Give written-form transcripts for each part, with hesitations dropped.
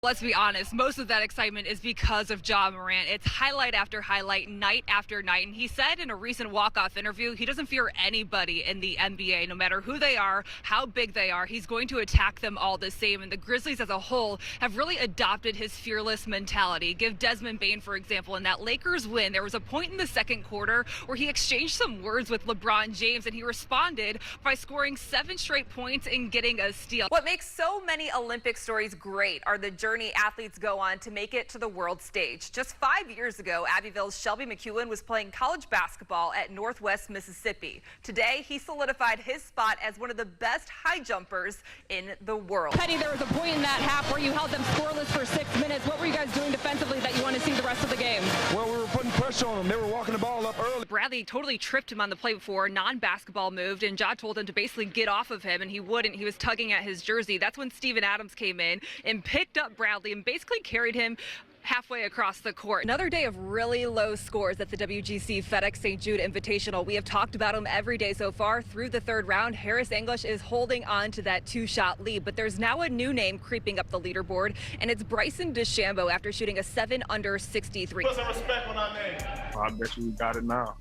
Let's be honest, most of that excitement is because of Ja Morant. It's highlight after highlight, night after night. And he said in a recent walk-off interview, he doesn't fear anybody in the NBA, no matter who they are, how big they are. He's going to attack them all the same. And the Grizzlies as a whole have really adopted his fearless mentality. Give Desmond Bane, for example, in that Lakers win, there was a point in the second quarter where he exchanged some words with LeBron James, and he responded by scoring 7 straight points and getting a steal. What makes so many Olympic stories great are the journey athletes go on to make it to the world stage. Just 5 years ago, Abbeville's Shelby McEwen was playing college basketball at Northwest Mississippi. Today, he solidified his spot as one of the best high jumpers in the world. Penny, there was a point in that half where you held them scoreless for 6 minutes. What were you guys doing defensively that you want to see the rest of the game? Well, we were putting pressure on them. They were walking the ball up early. Bradley totally tripped him on the play before, non-basketball moved, and Ja told him to basically get off of him, and he wouldn't. He was tugging at his jersey. That's when Steven Adams came in and picked up Bradley and basically carried him halfway across the court. Another day of really low scores at the WGC FedEx St. Jude Invitational. We have talked about them every day so far through the third round. Harris English is holding on to that 2-shot lead, but there's now a new name creeping up the leaderboard, and it's Bryson DeChambeau after shooting a 7 under 63. Put some respect on our name. I bet you we got it now.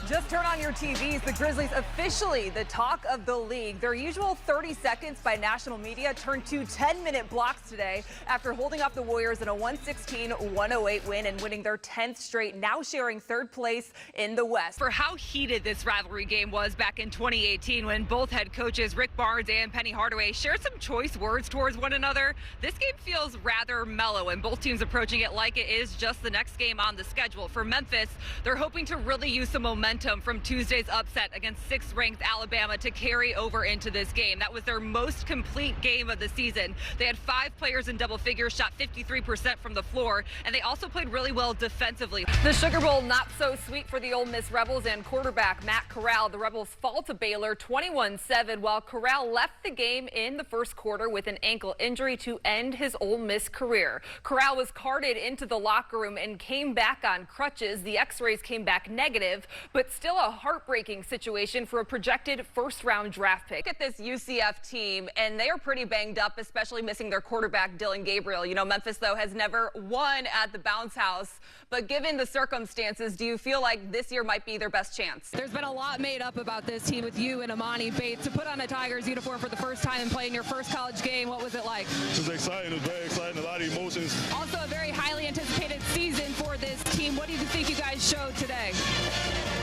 Just turn on your TVs. The Grizzlies officially the talk of the league. Their usual 30 seconds by national media turned to 10-minute blocks today after holding off the Warriors in a 116-108 win and winning their 10th straight, now sharing third place in the West. For how heated this rivalry game was back in 2018 when both head coaches Rick Barnes and Penny Hardaway shared some choice words towards one another, this game feels rather mellow, and both teams approaching it like it is just the next game on the schedule. For Memphis, they're hoping to really use some momentum from Tuesday's upset against 6th-ranked Alabama to carry over into this game. That was their most complete game of the season. They had 5 players in double figures, shot 53% from the floor, and they also played really well defensively. The Sugar Bowl not so sweet for the Ole Miss Rebels, and quarterback Matt Corral. The Rebels fall to Baylor 21-7, while Corral left the game in the first quarter with an ankle injury to end his Ole Miss career. Corral was carted into the locker room and came back on crutches. The x-rays came back negative, but still a heartbreaking situation for a projected first-round draft pick. Look at this UCF team, and they are pretty banged up, especially missing their quarterback, Dylan Gabriel. You know, Memphis, though, has never won at the Bounce House, but given the circumstances, do you feel like this year might be their best chance? There's been a lot made up about this team with you and Amani Bates. To put on a Tigers uniform for the first time and play in your first college game, what was it like? It was exciting. It was very exciting. A lot of emotions. Also a very highly anticipated season for this team. What do you think you guys showed today?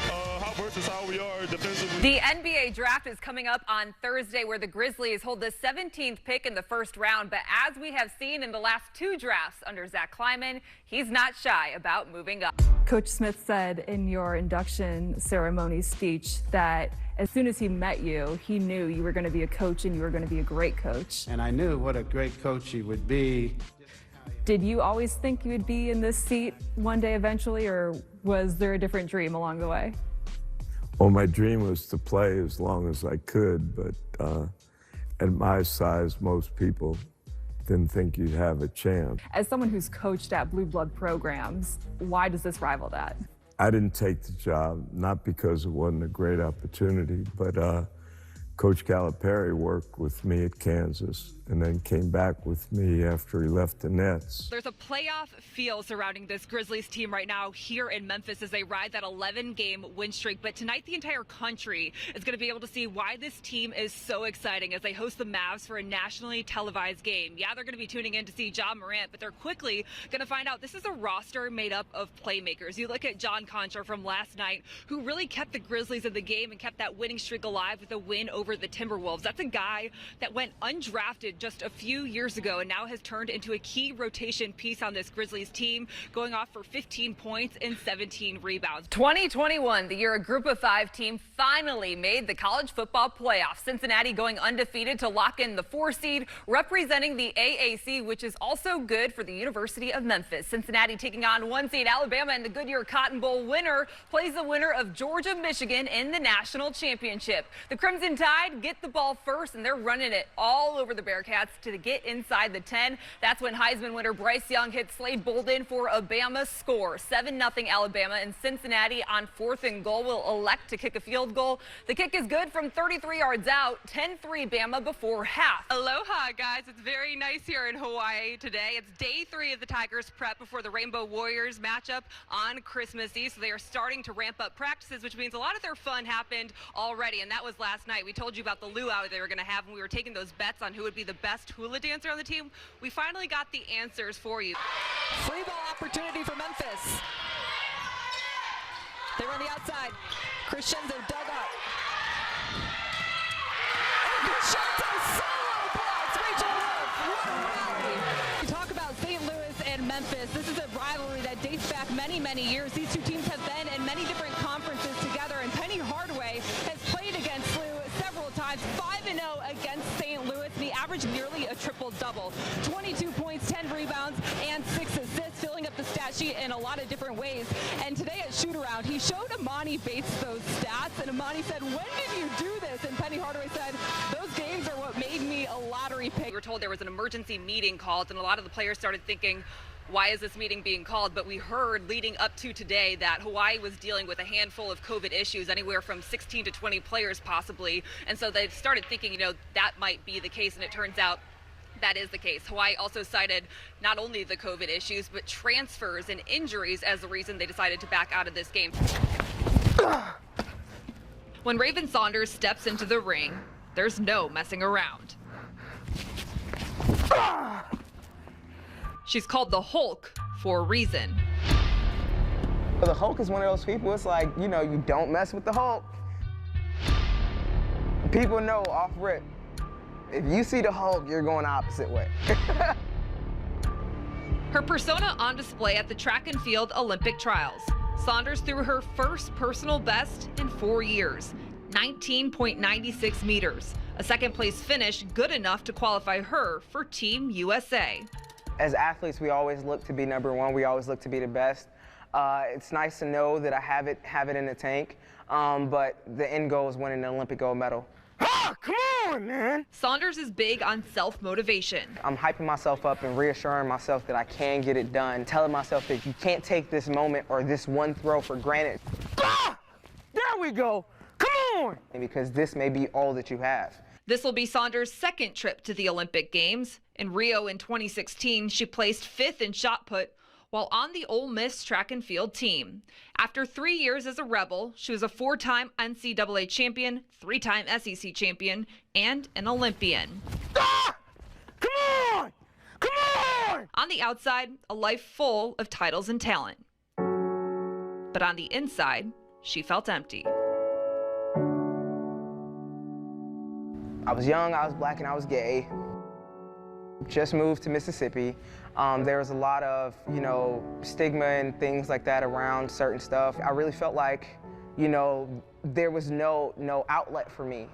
How versatile we are defensively. The NBA draft is coming up on Thursday, where the Grizzlies hold the 17th pick in the first round. But as we have seen in the last 2 drafts under Zach Kleiman, he's not shy about moving up. Coach Smith said in your induction ceremony speech that as soon as he met you, he knew you were going to be a coach and you were going to be a great coach. And I knew what a great coach he would be. Did you always think you would be in this seat one day eventually, or was there a different dream along the way? Well, my dream was to play as long as I could, but at my size, most people didn't think you'd have a chance. As someone who's coached at Blue Blood programs, why does this rival that? I didn't take the job, not because it wasn't a great opportunity, but Coach Calipari worked with me at Kansas and then came back with me after he left the Nets. There's a playoff feel surrounding this Grizzlies team right now here in Memphis as they ride that 11-game win streak. But tonight, the entire country is going to be able to see why this team is so exciting as they host the Mavs for a nationally televised game. Yeah, they're going to be tuning in to see Ja Morant, but they're quickly going to find out this is a roster made up of playmakers. You look at John Concha from last night, who really kept the Grizzlies in the game and kept that winning streak alive with a win over the Timberwolves. That's a guy that went undrafted just a few years ago and now has turned into a key rotation piece on this Grizzlies team, going off for 15 points and 17 rebounds. 2021, the year a group of 5 team finally made the college football playoffs. Cincinnati going undefeated to lock in the 4 seed, representing the AAC, which is also good for the University of Memphis. Cincinnati taking on 1 seed Alabama, and the Goodyear Cotton Bowl winner plays the winner of Georgia-Michigan in the national championship. The Crimson Tide side get the ball first, and they're running it all over the Bearcats to get inside the 10. That's when Heisman winner Bryce Young hit Slade Bolden for a Bama score. 7-0 Alabama, and Cincinnati on 4th and goal will elect to kick a field goal. The kick is good from 33 yards out. 10-3 Bama before half. Aloha, guys. It's very nice here in Hawaii today. It's day 3 of the Tigers prep before the Rainbow Warriors matchup on Christmas Eve. So they are starting to ramp up practices, which means a lot of their fun happened already, and that was last night. We told you about the luau they were going to have, and we were taking those bets on who would be the best hula dancer on the team. We finally got the answers for you. Free ball opportunity for Memphis. They were on the outside. Crescenzo dug up. And Crescenzo solo blocks. Rachel Wolf. What a rally. We talk about St. Louis and Memphis. This is a rivalry that dates back many, many years. These two teams have been in many different conferences together, and Penny Hardaway has played against Lou several times. 5-0 against St. Louis. He averaged nearly a triple-double. 22 points, 10 rebounds, and 6 assists, filling up the stat sheet in a lot of different ways. And today at shoot-around, he showed Amani Bates those stats, and Amani said, "When did you do this?" And Penny Hardaway said, "Those games are what made me a lottery pick." We were told there was an emergency meeting called, and a lot of the players started thinking, why is this meeting being called? But we heard leading up to today that Hawaii was dealing with a handful of COVID issues, anywhere from 16 to 20 players possibly. And so they started thinking, that might be the case, and it turns out that is the case. Hawaii also cited not only the COVID issues, but transfers and injuries as the reason they decided to back out of this game. When Raven Saunders steps into the ring, there's no messing around. She's called the Hulk for a reason. The Hulk is one of those people, it's like, you don't mess with the Hulk. People know off rip, if you see the Hulk, you're going the opposite way. Her persona on display at the track and field Olympic trials. Saunders threw her first personal best in 4 years, 19.96 meters. A second place finish good enough to qualify her for Team USA. As athletes, we always look to be number one. We always look to be the best. It's nice to know that I have it in the tank, but the end goal is winning an Olympic gold medal. Ah, come on, man! Saunders is big on self-motivation. I'm hyping myself up and reassuring myself that I can get it done, telling myself that you can't take this moment or this one throw for granted. Ah! There we go! Come on! Because this may be all that you have. This will be Saunders' second trip to the Olympic Games. In Rio in 2016, she placed 5th in shot put while on the Ole Miss track and field team. After 3 years as a Rebel, she was a 4-time NCAA champion, 3-time SEC champion, and an Olympian. Ah! Come on! Come on! On the outside, a life full of titles and talent. But on the inside, she felt empty. I was young, I was black, and I was gay. Just moved to Mississippi. There was a lot of, stigma and things like that around certain stuff. I really felt like, there was no outlet for me.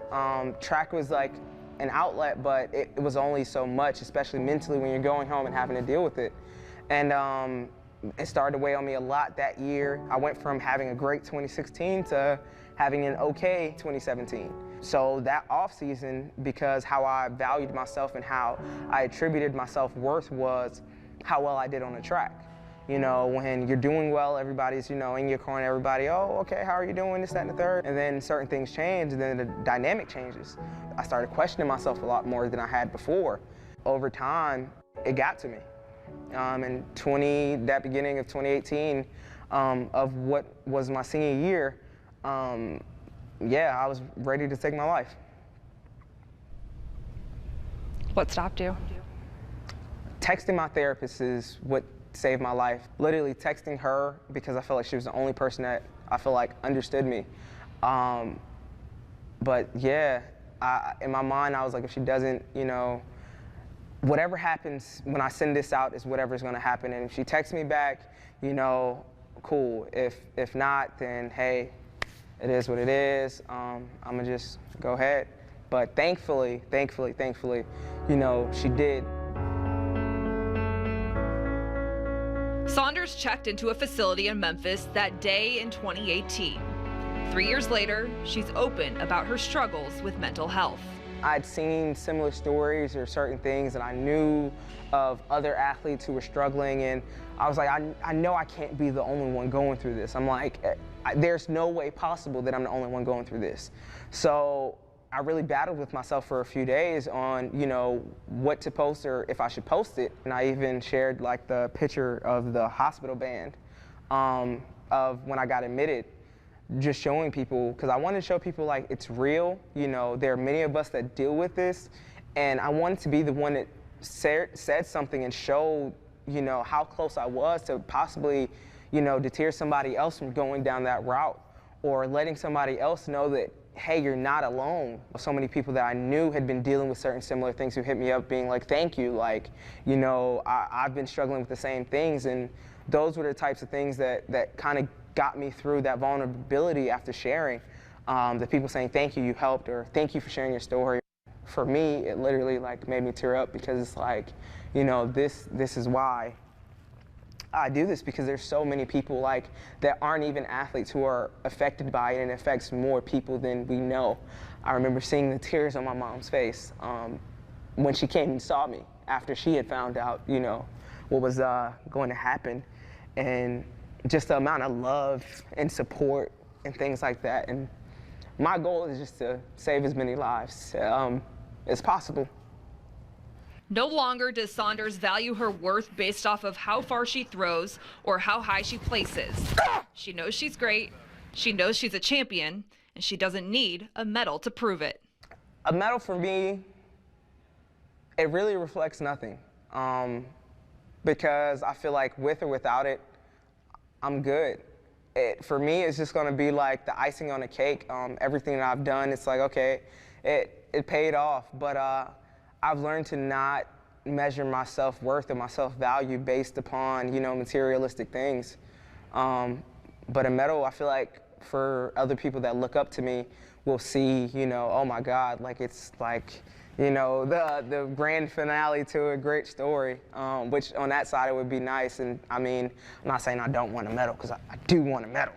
Track was like an outlet, but it was only so much, especially mentally when you're going home and having to deal with it. And it started to weigh on me a lot that year. I went from having a great 2016 to having an okay 2017. So that off season, because how I valued myself and how I attributed my self-worth was how well I did on the track. When you're doing well, everybody's, in your corner, everybody, oh, okay, how are you doing, this, that, and the third? And then certain things change, and then the dynamic changes. I started questioning myself a lot more than I had before. Over time, it got to me. In that beginning of 2018, of what was my senior year, I was ready to take my life. What stopped you? Texting my therapist is what saved my life. Literally texting her because I felt like she was the only person that I feel like understood me. But yeah, in my mind, I was like, if she doesn't, whatever happens when I send this out is whatever's gonna happen. And if she texts me back, cool. If not, then hey, it is what it is. I'm gonna just go ahead. But thankfully, she did. Saunders checked into a facility in Memphis that day in 2018. 3 years later, she's open about her struggles with mental health. I'd seen similar stories or certain things, and I knew of other athletes who were struggling, and I was like, I know I can't be the only one going through this. I'm like, there's no way possible that I'm the only one going through this. So I really battled with myself for a few days on, you know, what to post or if I should post it. And I even shared like the picture of the hospital band of when I got admitted, just showing people, because I wanted to show people like it's real. You know, there are many of us that deal with this, and I wanted to be the one that said something and showed, you know, how close I was to possibly, you know, deter somebody else from going down that route, or letting somebody else know that, hey, you're not alone. So many people that I knew had been dealing with certain similar things who hit me up being like, thank you, like, you know, I've been struggling with the same things. And those were the types of things that kind of got me through that vulnerability after sharing. The people saying, thank you, you helped, or thank you for sharing your story. For me, it literally like made me tear up, because it's like, you know, this is why I do this, because there's so many people like that aren't even athletes who are affected by it, and it affects more people than we know. I remember seeing the tears on my mom's face when she came and saw me after she had found out, you know, what was going to happen, and just the amount of love and support and things like that. And my goal is just to save as many lives as possible. No longer does Saunders value her worth based off of how far she throws or how high she places. She knows she's great, she knows she's a champion, and she doesn't need a medal to prove it. A medal for me, it really reflects nothing, because I feel like with or without it, I'm good. For me, it's just gonna be like the icing on the cake. Everything that I've done, it's like, okay, it paid off, but I've learned to not measure my self-worth or my self-value based upon, you know, materialistic things. But a medal, I feel like for other people that look up to me will see, you know, oh my God, like it's like, you know, the grand finale to a great story, which on that side it would be nice. And I mean, I'm not saying I don't want a medal, because I do want a medal.